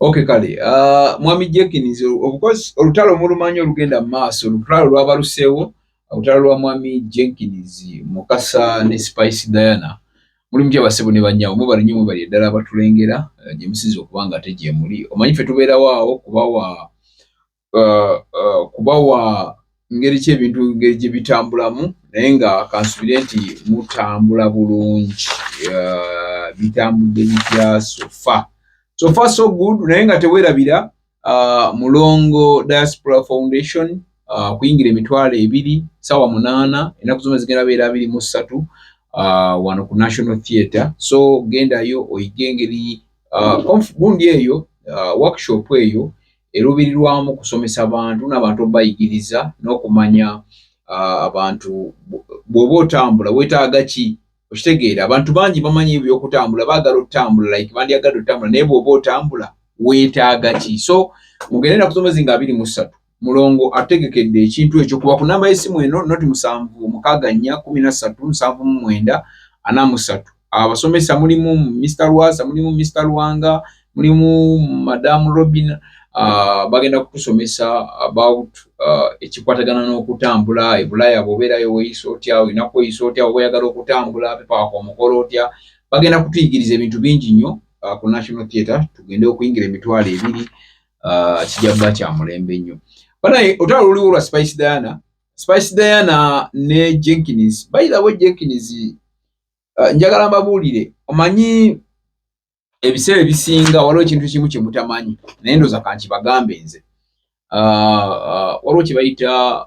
Okay kale mwami Jenkins of course olutalo mulumanyo olugenda maaso olutalo lwabaluseewo olutalo lwa mwami Jenkins Mukasa ne Spice Diana mulimu gy'abasebo ne bannyawo mubali nnyo mubali eddala abatulengera gye musize okuba nga ate gye muli omanyi ffe tubeerawo awo kubawa ngeri ki ebintu ngeri gye bitambulamu naye nga kansubire nti mutambula bulungi bitambudde bitya so far so good naye nga teweerabira Mulongo Diaspora Foundation kuyingira emitwalo 2 ssaawa 8 ennaku zonna zigenda beera 23 wano ku National Theatre so gendayo oyige engeri gundi eyo workshop eyo eruubirirwamu kusomesa abantu n'abantu obayigiriza n'okumanya abantu bw'oba otambula weetaaga ki okitegeera abantu bangi bamanyi ebyokutambula baagala otambula like bandyagadde otambula naye bw'oba otambula weetaaga ki so mugende ennaku zonna zinga 23 Mulongo ategekedde ekintu ekyo kuba ku namba y'essimu eno noti 764777943 abasomesa mulimu Mr. Lwasa mulimu Mr. Lwanga mulimu Madam Robin bagenda kutusomesa about ekikwatagana n'okutambula ebulaya bw'obeerayo weeyisa otya olina kweyisa otya oba oyagala okutambula pepaako omukolo otya bagenda kutuyigiriza ebintu bingi nnyo ku National Theatre tugende okuyingira emitwalo 2 kijja kuba kya mulembe nnyo banaye olutalo luliwo lwa Spice Diana ne Jenkins by the way Jenkins njagala mbabuulire omanyi ebiseera ebisinga waliwo ekintu kimu kye mutamanyi naye ndoza kankibagambe nze waliwo kye bayita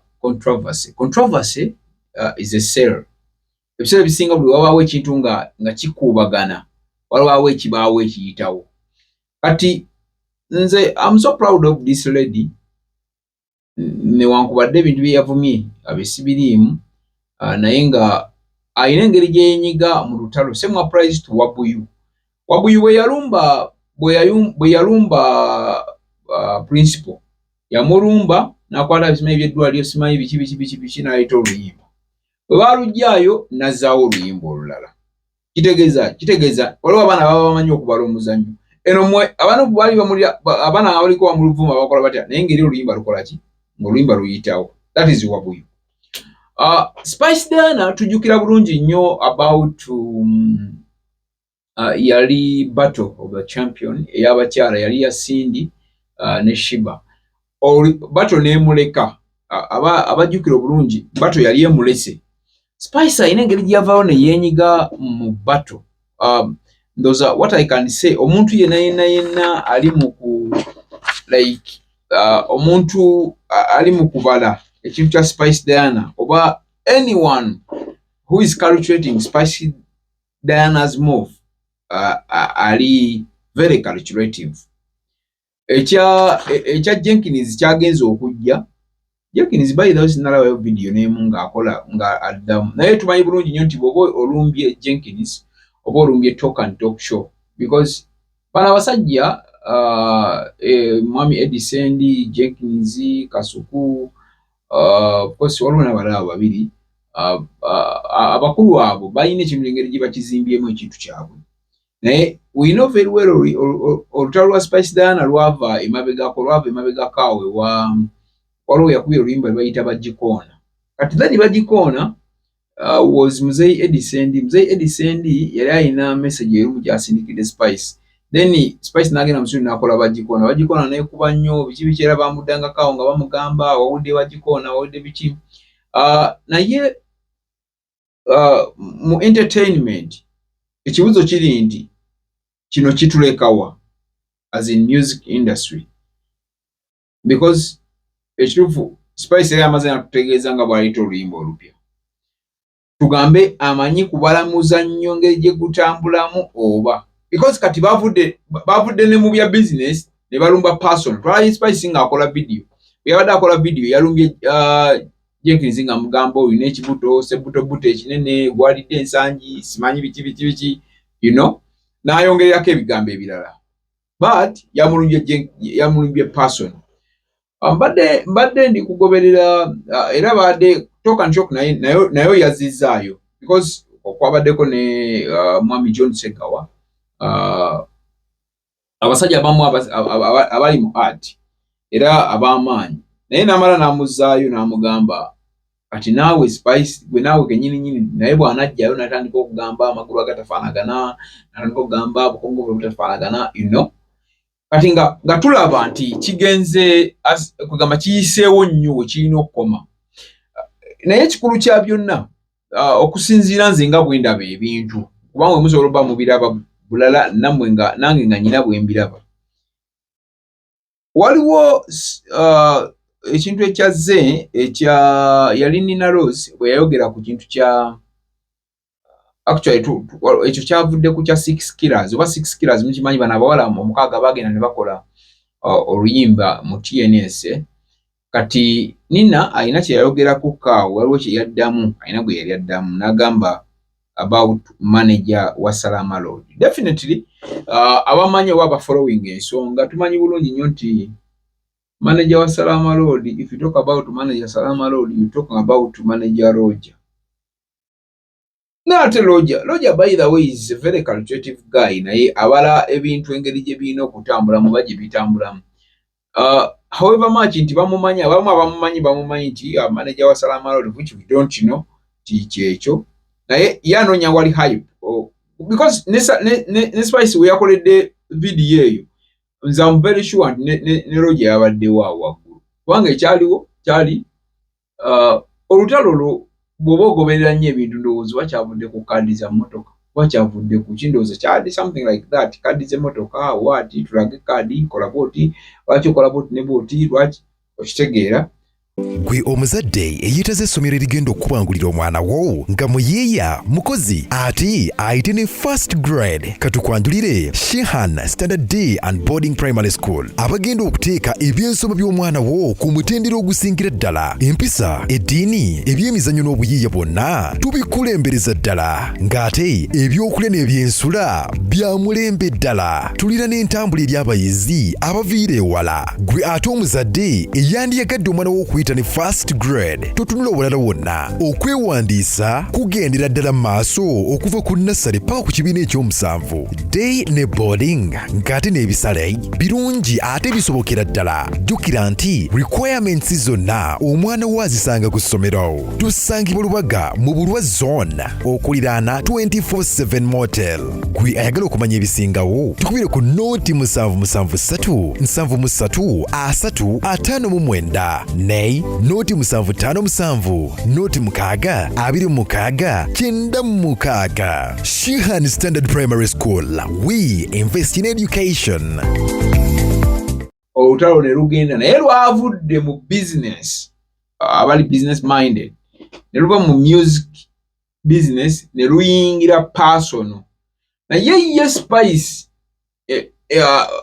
controversy is a sale ebiseera ebisinga buli wabaawo ekintu nga kikuubagana waliwo ekibaawo ekiyitawo kati nze I'm so proud of this lady newankubadde ebintu bye yavumye abesibiriimu naye nga ayina engeri gye yenyiga mu lutalo same applies to Wabuyu bwe yalumba principal yamulumba n'akwata ebisimayi by'eddwaliro simanyi biki n'ayita oluyimba bwe baaluggyaayo n'azzaawo oluyimba olulala kitegeeza waliwo abaana baba bamanyi okubala omuzannyo eno mmwe abaana abaliko bamuluvuma bakola batya naye ngeri oluyimba lukola ki ng'oluyimba luyitawo that is Wabuyu. Spice Diana tujjukira bulungi nnyo about yali battle of the champion ey'abakyala yali ya Cindy ne Shiba battle n'emuleka abajjukira obulungi battle yali emulese Spice ayina engeri gy'avaawo ne yeenyiga mu battle ndoza what I can say omuntu yenna ali mu omuntu ali mu kubala ekintu kya Spice Diana oba anyone who is calculating Spice Diana's move ali very calculative ekya Jenkins kyagenza okujja Jenkins by those nalabayo video n'emu ng'akola nga addamu naye tumanyi bulungi nnyo nti bw'oba olumbye Jenkins oba olumbye talk and talk show because bano abasajja mwami Edison Jenkins Kasuku of course waliwo n'abalala babiri abakulu abo balina ekintu engeri gye bakizimbyemu ekintu kyabwe naye we know very well olutalo lwa Spice Diana lwava emabegako awe waliwo yakubye oluyimba lwe bayita bagikoona kati then bagikoona was Muzeyi Edison yali alina message erumu gy'asindikidde Spice then Spice n'agenda musuli n'akola bagikoona n'ekuba nnyo biki era bamuddangako awo nga bamugamba wawudde bagikoona wawudde biki naye mu entertainment ekibuzo kiri nti kino kitulekawa as in music industry because ekituufu Spice yali amaze natutegeeza nga bw'aliyita oluyimba olupya tugambe amanyi kubalamuza nnyo ngeri gye gutambulamu oba because kati bavudde ne mu bya business ne balumba person twalaye Spice ng'akola video bwe yabadde akola video yalumbye Jenkins nga mugamba olina ekibuto sebuto ekinene gwalidde ensangi simanyi biki you know n'ayongererako ebigambo ebirala but yamulumbye person mbadde ndi kugoberera era badde talk and talk nayo yazizaayo because okwabaddeko ne mwami John Segawa abasajja abamu abali mu art era ab'amaanyi naye namala namuzaayo namugamba kati naawe Spice gwe naawe kenyini naye bw'anajjayo natandika okugamba amagulu agatafaanagana natandika okugamba obukongo bwe butafaanagana kati nga tulaba nti kigenze kugamba kiyiseewo nnyo we kirina okukoma naye ekikulu kya byonna okusinziira nze nga bwe ndaba ebintu kubanga musobola obba mubiraba bulala nammwe nange nga nyina bwe mbiraba waliwo ekintu ekyazze yali Nina Rose bwe yayogera ku kintu kya actually ekyo kyavudde ku kya 6 killers oba 6 killers mukimanyi bano abawala omukaaga bagenda ne bakola oluyimba mu TNS kati Nina alina kye yayogerako kaawo waliwo kye yaddamu alina gwe yali addamu n'agamba about manager wa Salama Road. Definitely abamanyi oba following ensonga tumanyi bulungi nnyo nti manager wa Salama Road, if you talk about manager Salama Road, you talk about manager Roger. Not Roger, by the way, is a very calculative guy naye abala ebintu engeri gye birina okutambulamu baje bitambulamu. However much nti bamumanyi bamumanyi nti manager wa Salama Road, which we don't know ekyo naye yanoonya wali hype because ne Spice we yakoledde video eyo nze I'm very sure ne Roger yabaddewo awo waggulu kubanga ekyaliwo kyali olutalo bw'oba ogoberera nnyo ebintu ndowooza wakyavudde ku kaadi za mmotoka wakyavudde ku kindowooza kyali something like that kaadi z'emmotoka waati tulage kaadi kola booti lwaki okola booti ne booti lwaki okitegeera gwe omuzadde eyeetaze essomero erigenda okubangulira omwana wo nga muyiiya mukozi ate ayite ne first grade katukwanjulire Shehan Standard Day and Boarding Primary School abagenda okuteeka ebyensoma by'omwana wo ku mutendera ogusingira ddala empisa eddiini ebyemizannyo n'obuyiiya bwonna tubikulembereza ddala ng'ate ebyokulya n'ebyensula bya mulembe ddala tulira n'entambula eri abayizi abaviira ewala gwe ate omuzadde eyandiyagadde omwana wo okuyita ne first grade totunula obulala wonna okwewandiisa kugendera ddala maaso okuva ku nassale paka ku kibiina ekyomusanvu day ne boarding ng'ate n'ebisale birungi ate bisobokera ddala jjukira nti requirements zonna omwana wo azisanga ku ssomero tusangibwa Lubaga mu Bulwa zone okuliraana 24/7 motel gwe ayagala okumanya ebisingawo tukubire ku noti 773 73 359 ne noti 757 noti 626 96 Shehan Standard Primary School, we invest in education. Olutalo ne lugenda naye lwavudde mu business abali business minded ne luva mu music business ne luyingira personal naye ye Spice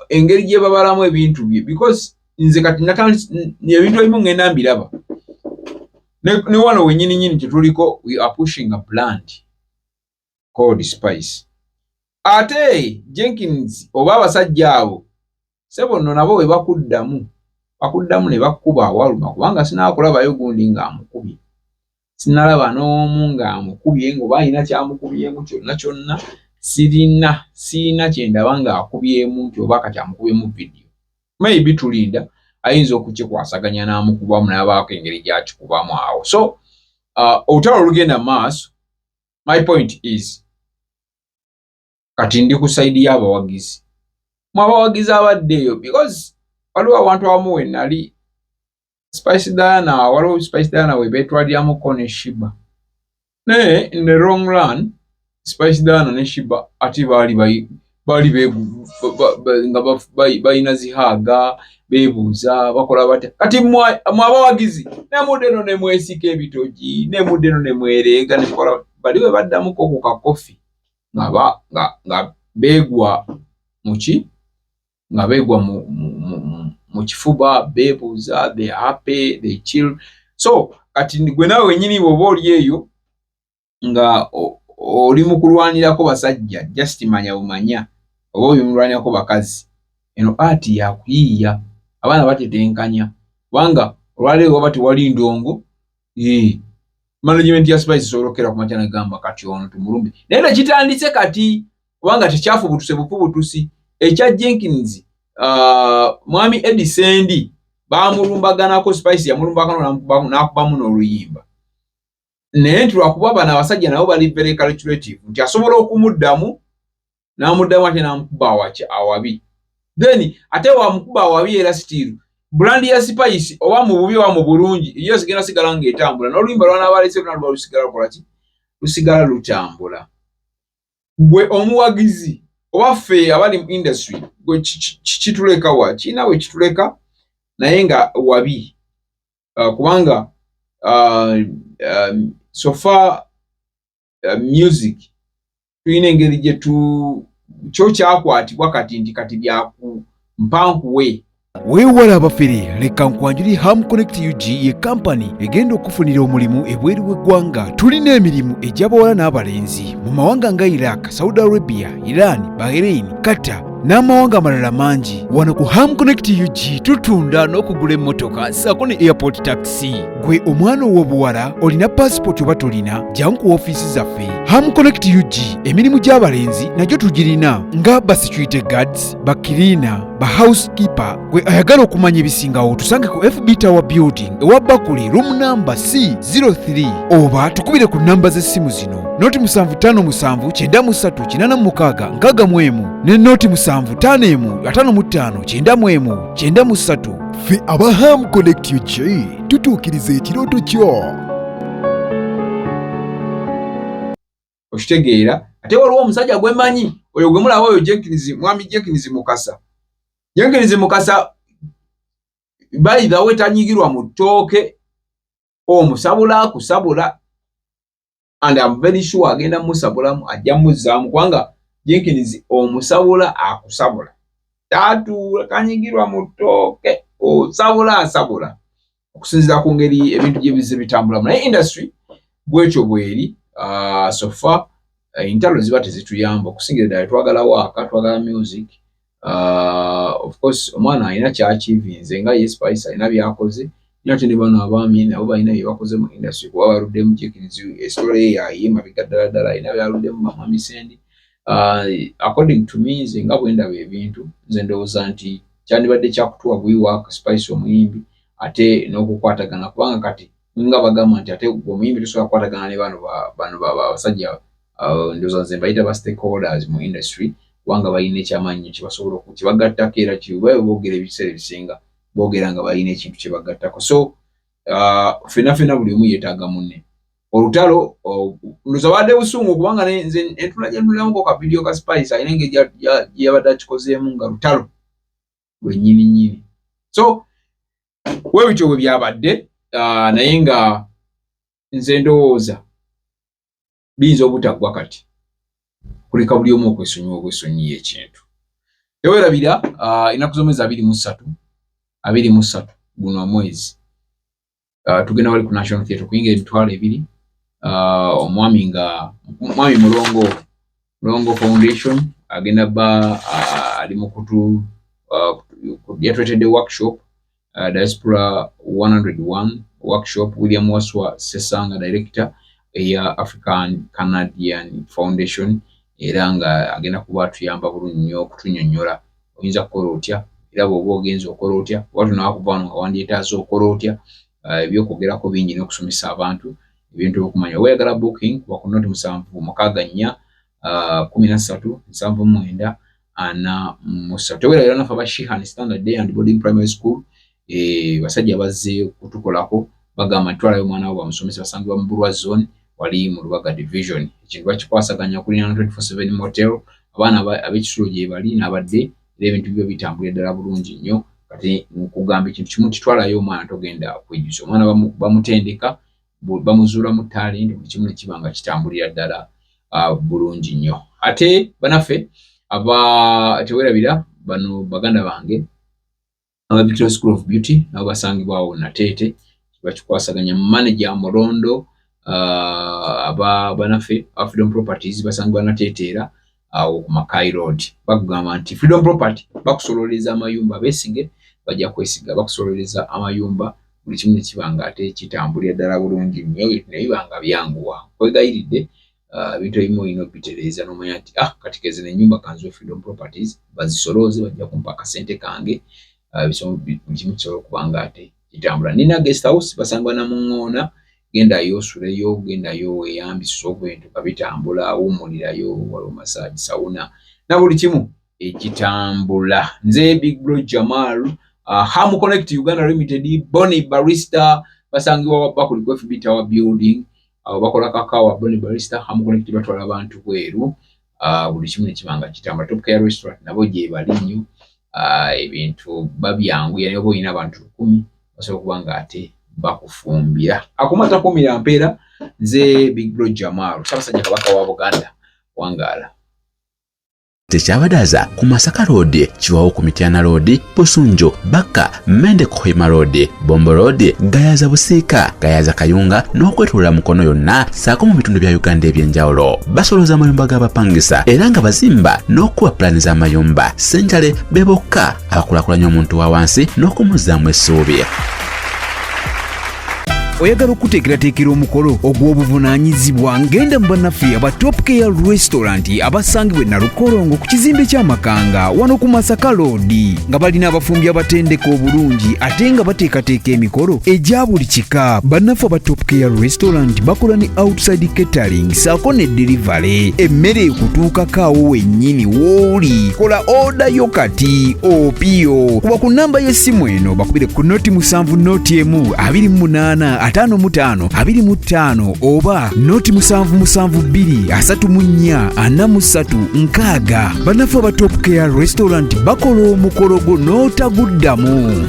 engeri gye babalamu ebintu bye because nze kati ebintu ebimu ngenda mbiraba ne wano wennyini kyetuliko we are pushing a brand called Spice ate Jenkins oba abasajja abo sebo nno nabo we bakuddamu ne bakkuba awaluma kubanga sinaakulabayo gundi ng'amukubye sinalaba n'omu ng'amukubye ng'oba alina kyamukubyemu kyonna sirina kyendaba ng'akubyemu nti oba kati amukubyemu video maybe tulinda ayinza okukikwasaganya n'amukubamu n'abaako engeri gy'akikubamu awo so olutalo lugenda maaso my point is kati ndi ku side y'abawagizi mu abawagizi abaddeeyo because waliwo abantu abamu we nali waliwo Spice Diana we beetwaliramuko ne Shiba naye in the long run Spice Diana ne Shiba ati baali nga balina zihaaga beebuuza bakola batya kati mu abawagizi ne mudde ne mwesika ebitogi ne mudde ne mwereega ne mukola bali we baddamuko ku kakofi nga beegwa mu kifuba beebuuza they happy they chill so kati gwe nawe wennyini bw'oba oli eyo nga oli mu kulwanirako basajja just manya bumanya oba oli mu kulwanirako bakazi eno ati yakuyiiya abaana batetenkanya kubanga olwaleero oba tewali ndongo management ya Spice esobolokera ku makya negamba kati ono tumulumbe naye nekitandise kati kubanga tekyafubutuse bufubutusi ekya Jenkins mwami Edisendi bamulumbaganako Spice yamulumbagano nakubamu n'oluyimba naye nti lwakuba bano abasajja nabo bali very calculative nti asobola okumuddamu n'amuddamu ate n'amukuba awabi then ate wamukuba awabi era still brand ya Spice oba mu bubi oba mu bulungi iyo zigenda sigala ng'etambula n'oluyimba lwanabalese lunaluba lusigala lukolaki lusigala lutambula. Gwe omuwagizi oba ffe abali mu industry gwe kituleka wa kiina we kituleka naye nga wabi kubanga so far music tulina engeri gye kyo kyakwatibwa kati nti kati byaku mpankuwe. Weewala abafere leka nkwanjuli Ham Connect UG ye kampani egenda okufunira omulimu ebweru w'eggwanga. Tulina emirimu egy'abawala n'abalenzi mu mawanga nga Iraq, Saudi Arabia, Iran, Bahrain, Qatar n'amawanga amalala mangi. Wano ku Ham Connect UG tutunda n'okugula emmotoka ssaako ne airport taxi. Gwe omwana ow'obuwala olina passport oba tolina, jangu ku ofiisi zaffe. Ham Connect UG emirimu gy'abalenzi nagyo tugirina nga ba security guards, ba cleaner, ba housekeeper. Gwe ayagala okumanya ebisingawo tusange ku FB Tower Building ewa Bakuli room number C03 oba tukubire ku namba z'essimu zino noti 75593886 ne noti 7551559193. Ffe aba Ham Connect UG tutuukiriza ekirooto kyo. Okitegeera ate waliwo omusajja gwemanyi oyo gwe mulaba oyo Jenkins mwami Jenkins Mukasa. Jenkins Mukasa bayiga we tanyigirwa mu ttooke omusabula akusabula and I'm very sure agenda musabulamu ajja muzzaamu kubanga Jenkins omusabula akusabula tatuula tanyigirwa mu ttooke osabula asabula okusinziira ku ngeri ebintu gye bize bitambulamu naye industry bwekyo bweri so far intalo ziba tezituyamba okusingira ddala twagala waaka twagala music. Of course omwana alina kyakyivinze nga ye Spice alina byakoze nate ne bano abaami nabo balina bye bakoze mu industry kuba baluddemu Jenkins esitole ye yayima bigaddala ddala alina byaluddemu Mama Sendi. According to me nze nga bwe ndaba ebintu nze ndowooza nti kyandibadde kyakutuwa bwiwaaka Spice omuyimbi ate n'okukwatagana kubanga kati nga bagamba nti ate omuyimbi tosobola kukwatagana ne bano abasajja ndowooza nze mbayita ba stakeholders mu industry kubanga balina ekyamanyi kyebasobola okukibagattako era kibabe boogera ebiseera ebisinga boogera nga balina ekintu kyebagattako. So ffenna buli omu yeetaaga munne. Olutalo ndowooza badde busungu kubanga nze entula gye ntuliramukko ka video ka Spice alina engeri gyeyabadde akikozeemu nga lutalo lwennyininyini. So weebityo bwe byabadde naye nga nze ndowooza biyinza obutaggwa kati kuleka buli omu okwesonyiwa obwesonyiyo ekintu. Teweerabira ennaku z'omwezi 23 guno omwezi tugenda wali ku National Theatre kuyingira emitwalo 2 omwami Mulongo Foundation agenda ba ali mu kutu yatwetedde workshop Diaspora 101 workshop. William Waswa Sesanga director eya African Canadian Foundation era nga agenda kuba atuyamba bulungi nnyo okutunnyonnyola oyinza kukola otya era bw'oba ogenza okola otya watu nawakuvaano nga wandyetaaza okola otya ebyokwogerako bingi n'okusomesa abantu ebintu okumanya. Weeyagala booking kuba ku noti 764137943. Teweerabira naffe aba Shehan Standard Day and Boarding Primary School basajja bazze kutukolako bagamba nti twalayo omwana wo bamusomesa basangibwa mu Bulwa Zone wali mu Lubaga Division. Ekintu bakikwasaganya kuli 24/7 motel abaana ab'ekisulo gye bali n'abadde era ebintu byo bitambulira ddala bulungi nnyo. Kati nkugamba ekintu kimu kitwalayo omwana togenda kwejjusa omwana bamutendeka bamuzuula mu talent buli kimu ne kiba nga kitambulira ddala bulungi nnyo. Ate banaffe teweerabira bano baganda bange aba Victoria School of Beauty nabo basangibwawo Nateete bakikwasaganya manager Morondo banaffe Freedom Properties basangibwa Nateete awo ku Mackay Road. Bagamba nti Freedom Property bakusololeza amayumba beesige bajja kwesiga bakusololeza amayumba buli kimu ne kiba nga ate kitambulira ddala bulungi nnyo ne biba nga byanguwa. Kwegayiridde Bintu ebimu olina obitereeza n'omanya nti kati keze n'ennyumba kanziwe Freedom Properties bazisolooze bajja kumpa akasente kange. Buli kimu kisobola okuba nga ate kitambula. Nina guest house basangwa Namuŋŋoona, gendayo osuleyo, gendayo weeyambise obintu nga bitambula, wummulirayo, waliwo massage, sauna na buli kimu ekitambula. Nze Big Bro Jamal, Ham Connect Uganda Limited, Bonnie Barista basangibwa wa Bakuli ku FB Tower Building. Bakola kakawa Bonnie Barista, Ham Connect batwala abantu bweru. Buli kimu nekibanga kitambula. Top Care Restaurant nabo gye bali nnyo. Ebintu babyanguya naye boyina abantu 10 basobola kuba nga ate bakufumbira. Akumata kumira mpeera. Nze Big Bro Jamal, Ssaabasajja Kabaka wa Buganda wangaala. Tekyabadaza ku Masaka Road, Kiwawo ku Mityana Road, Busunjo, Baka, Mende Kohima Road, Bombo Road, Gayaza Busiika, Gayaza Kayunga n'okwetulula Mukono yonna saako mu bitundu bya Uganda eby'enjawulo. Basoloza amayumba g'abapangisa era nga bazimba n'okuwa pulaani z'amayumba. Ssentale be bokka abakulaakulanya omuntu wa wansi n'okumuzzaamu essuubi. Oyagala okuteekerateekera omukolo ogw'obuvunaanyizibwa ngenda mu bannaffe aba Top Care Restaurant abasangibwa e Nalukolongo ku kizimbe ky'Amakanga wano ku Masaka Road, nga balina abafumbi abatendeka obulungi ate nga bateekateeka emikolo egya buli kika. Bannaffe aba Top Care Restaurant bakola ne outside catering saako ne delivery. Emmere ekutuukako awo wennyini w'oli. Kola order yo kati opiyo. Kuba ku nnamba y'essimu eno bakubire ku 07 55 25 oba 077234 Bannaffe aba Top Care Restaurant bakola omukolo gwo n'otaguddamu.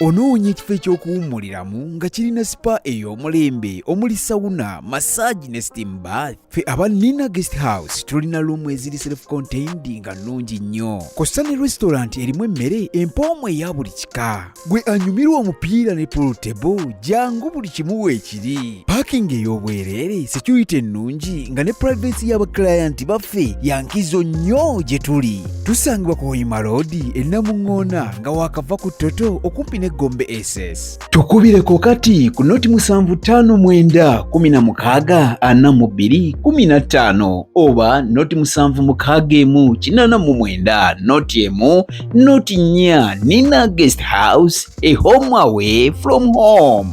Onoonya ekifo eky'okuwummuliramu nga kirina spa ey'omulembe omuli sauna, massage ne steam bath. Ffe aba Nina Guest House tulina luumu eziri self-contained nga nnungi nnyo. Kosta ne restaurant erimu emmere empoomu eya buli kika. Gwe anyumirwa omupiira ne pool table, jangu buli kimu weekiri. Parking ey'obwereere, security ennungi nga ne privacy y'abaclient baffe yankizo nnyo gye tuli. Tusangibwa ku Hoima Road e Namuŋŋoona nga waakava ku Toto okumpi ne Gombe SS. Tukubireko kati ku 0759164215 oba 076189 Nina Guest House, a home away from home.